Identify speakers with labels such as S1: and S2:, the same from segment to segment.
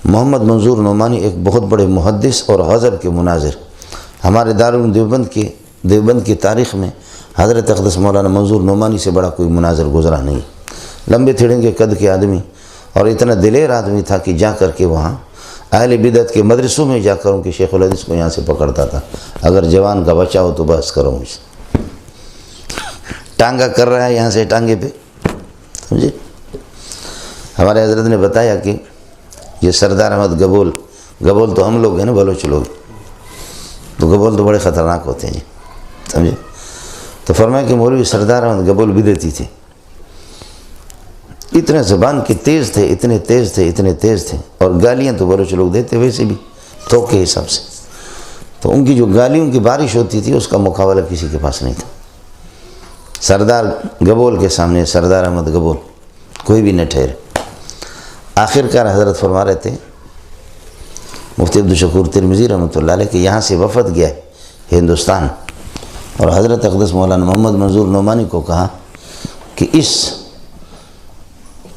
S1: محمد منظور نعمانی ایک بہت بڑے محدث اور غضب کے مناظر، ہمارے دارالعلوم دیوبند کی تاریخ میں حضرت اقدس مولانا منظور نعمانی سے بڑا کوئی مناظر گزرا نہیں۔ لمبے تھڑنگے قد کے آدمی اور اتنا دلیر آدمی تھا کہ جا کر کے وہاں اہل بدعت کے مدرسوں میں جا کر ان کے شیخ الحدیث کو یہاں سے پکڑتا تھا، اگر جوان کا بچہ ہو تو بحث کرو مجھ سے، ٹانگا کر رہا ہے یہاں سے ٹانگے پہ، سمجھے۔ ہمارے حضرت نے بتایا کہ یہ سردار احمد گبول تو ہم لوگ ہیں نا، بلوچ لوگ، تو گبول تو بڑے خطرناک ہوتے ہیں جی، سمجھے۔ تو فرمایا کہ مولوی سردار احمد گبول بدعتی تھے، اتنے زبان کے تیز تھے، اتنے تیز تھے، اور گالیاں تو بلوچ لوگ دیتے ویسے بھی تھوک کے حساب سے، تو ان کی جو گالیوں کی بارش ہوتی تھی اس کا مقابلہ کسی کے پاس نہیں تھا۔ سردار گبول کے سامنے سردار احمد گبول کوئی بھی نہ ٹھہرے۔ آخر کار حضرت فرما رہے تھے مفتی عبدالشکور ترمذی رحمۃ اللہ علیہ کہ یہاں سے وفد گیا ہے ہندوستان، اور حضرت اقدس مولانا محمد منظور نعمانی کو کہا کہ اس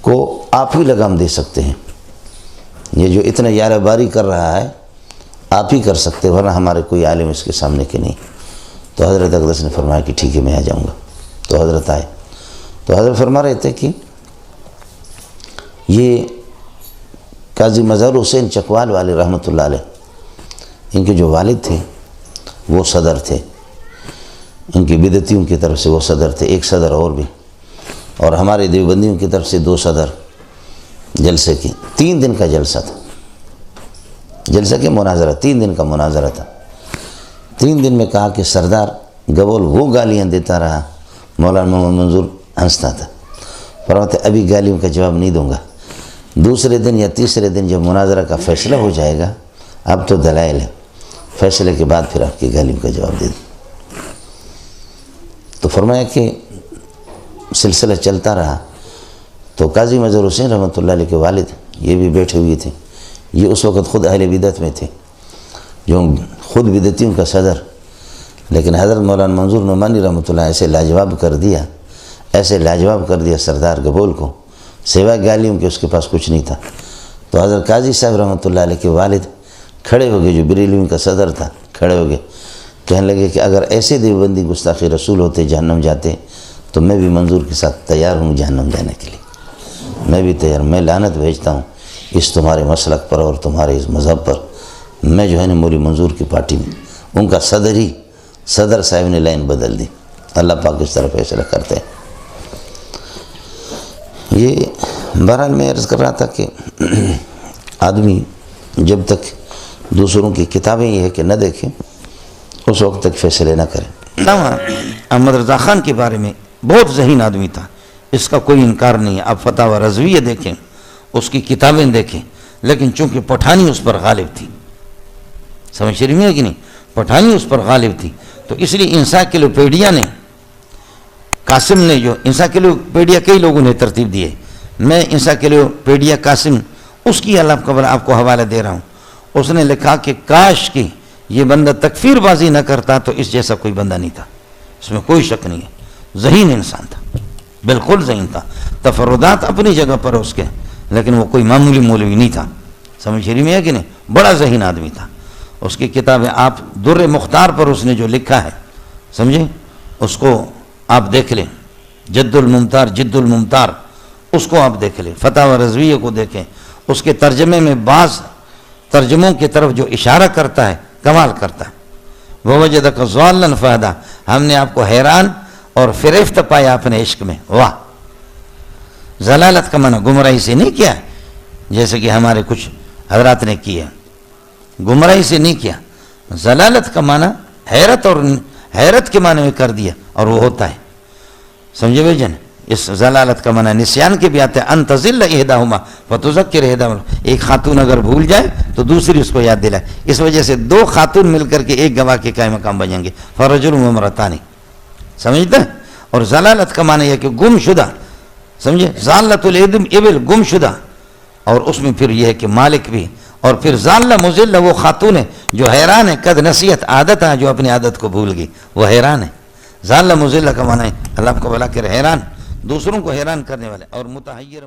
S1: کو آپ ہی لگام دے سکتے ہیں، یہ جو اتنا یارہ باری کر رہا ہے آپ ہی کر سکتے، ورنہ ہمارے کوئی عالم اس کے سامنے کے نہیں۔ تو حضرت اقدس نے فرمایا کہ ٹھیک ہے میں آ جاؤں گا۔ تو حضرت آئے، تو حضرت فرما رہے تھے کہ یہ قاضی مظہر حسین چکوال والے رحمۃ اللہ علیہ، ان کے جو والد تھے وہ صدر تھے، ان کی بدعتیوں کی طرف سے وہ صدر تھے، ایک صدر اور بھی، اور ہمارے دیوبندیوں کی طرف سے 2 صدر جلسے کی۔ 3 دن کا جلسہ تھا، جلسہ کے مناظرہ 3 دن کا مناظرہ تھا۔ 3 دن میں کہا کہ سردار گبول وہ گالیاں دیتا رہا، مولانا محمد منظور ہنستا تھا، فرماتے ابھی گالیوں کا جواب نہیں دوں گا، دوسرے دن یا تیسرے دن جب مناظرہ کا فیصلہ ہو جائے گا، اب تو دلائل ہے، فیصلے کے بعد پھر آپ کی گالیوں کا جواب دے دوں۔ تو فرمایا کہ سلسلہ چلتا رہا، تو قاضی مظہر حسین رحمۃ اللہ علیہ کے والد یہ بھی بیٹھے ہوئے تھے، یہ اس وقت خود اہل بدعت میں تھے، جو خود بدعتیوں کا صدر، لیکن حضرت مولانا منظور نعمانی رحمۃ اللہ ایسے لاجواب کر دیا سردار گبول کو، سوائے گالیوں کے اس کے پاس کچھ نہیں تھا۔ تو حضرت قاضی صاحب رحمۃ اللہ علیہ کے والد کھڑے ہو گئے، جو بریلویوں کا صدر تھا، کھڑے ہو گئے، کہنے لگے کہ اگر ایسے دیوبندی گستاخی رسول ہوتے جہنم جاتے تو میں بھی منظور کے ساتھ تیار ہوں جہنم جانے کے لیے، میں بھی تیار، میں لعنت بھیجتا ہوں اس تمہارے مسلک پر اور تمہارے اس مذہب پر، میں جو ہے نا مولوی منظور کی پارٹی میں، ان کا صدر صاحب نے لائن بدل دی، اللہ پاک اس طرح فیصلہ کرتے ہیں۔ یہ بہرحال میں عرض کر رہا تھا کہ آدمی جب تک دوسروں کی کتابیں یہ ہے کہ نہ دیکھیں اس وقت تک فیصلے نہ کریں۔
S2: علامہ احمد رضا خان کے بارے میں بہت ذہین آدمی تھا، اس کا کوئی انکار نہیں ہے، آپ فتاوی رضویہ دیکھیں، اس کی کتابیں دیکھیں، لیکن چونکہ پٹھانی اس پر غالب تھی، سمجھ رہی ہے کہ نہیں، پٹھانی اس پر غالب تھی، تو اس لیے انسائکلوپیڈیا نے، قاسم نے، جو انسائکلوپیڈیا کئی لوگوں نے ترتیب دیے، میں انسائکلوپیڈیا قاسم اس کی آپ کو حوالہ دے رہا ہوں، اس نے لکھا کہ کاش کہ یہ بندہ تکفیر بازی نہ کرتا تو اس جیسا کوئی بندہ نہیں تھا، اس میں کوئی شک نہیں ہے، ذہین انسان تھا، بالکل ذہین تھا، تفردات اپنی جگہ پر اس کے، لیکن وہ کوئی معمولی مولوی نہیں تھا، سمجھ رہی ہے کہ نہیں، بڑا ذہین آدمی تھا۔ اس کی کتابیں آپ در مختار پر اس نے جو لکھا ہے، سمجھے، اس کو آپ دیکھ لیں، جد الممتار اس کو آپ دیکھ لیں، فتاوی رضویہ کو دیکھیں، اس کے ترجمے میں بعض ترجموں کی طرف جو اشارہ کرتا ہے کمال کرتا ہے، وَوَجَدَكَ ضَالًّا فَهَدَىٰ، ہم نے آپ کو حیران اور فریفت پایا اپنے عشق میں، واہ۔ ضلالت کا معنی گمراہی سے نہیں کیا جیسے کہ ہمارے کچھ حضرات نے کیا، گمراہی سے نہیں کیا، ضلالت کا معنی حیرت کے معنی میں کر دیا، اور وہ ہوتا ہے، سمجھے بھائی جان۔ اس ضلالت کا معنی نسیان کے بھی آتے ہیں، ان تضل احداہما فتذکر احداہما، ایک خاتون اگر بھول جائے تو دوسری اس کو یاد دلائے، اس وجہ سے 2 خاتون مل کر کے ایک گواہ کے قائم مقام بنیں گے، فرجل و امرأتان، سمجھتے ہیں۔ اور ضلالت کا معنی یہ کہ گم شدہ، سمجھے، ضالۃ الابل گم شدہ، اور اس میں پھر یہ ہے کہ مالک بھی، اور پھر ضالہ مضلہ وہ خاتون ہے جو حیران ہے، قد نسیت عادت ہے، جو اپنی عادت کو بھول گئی، وہ حیران ہے۔ ضالہ مضلہ کا معنی ہے اللہ کو بلا کر حیران، دوسروں کو حیران کرنے والے، اور متحیر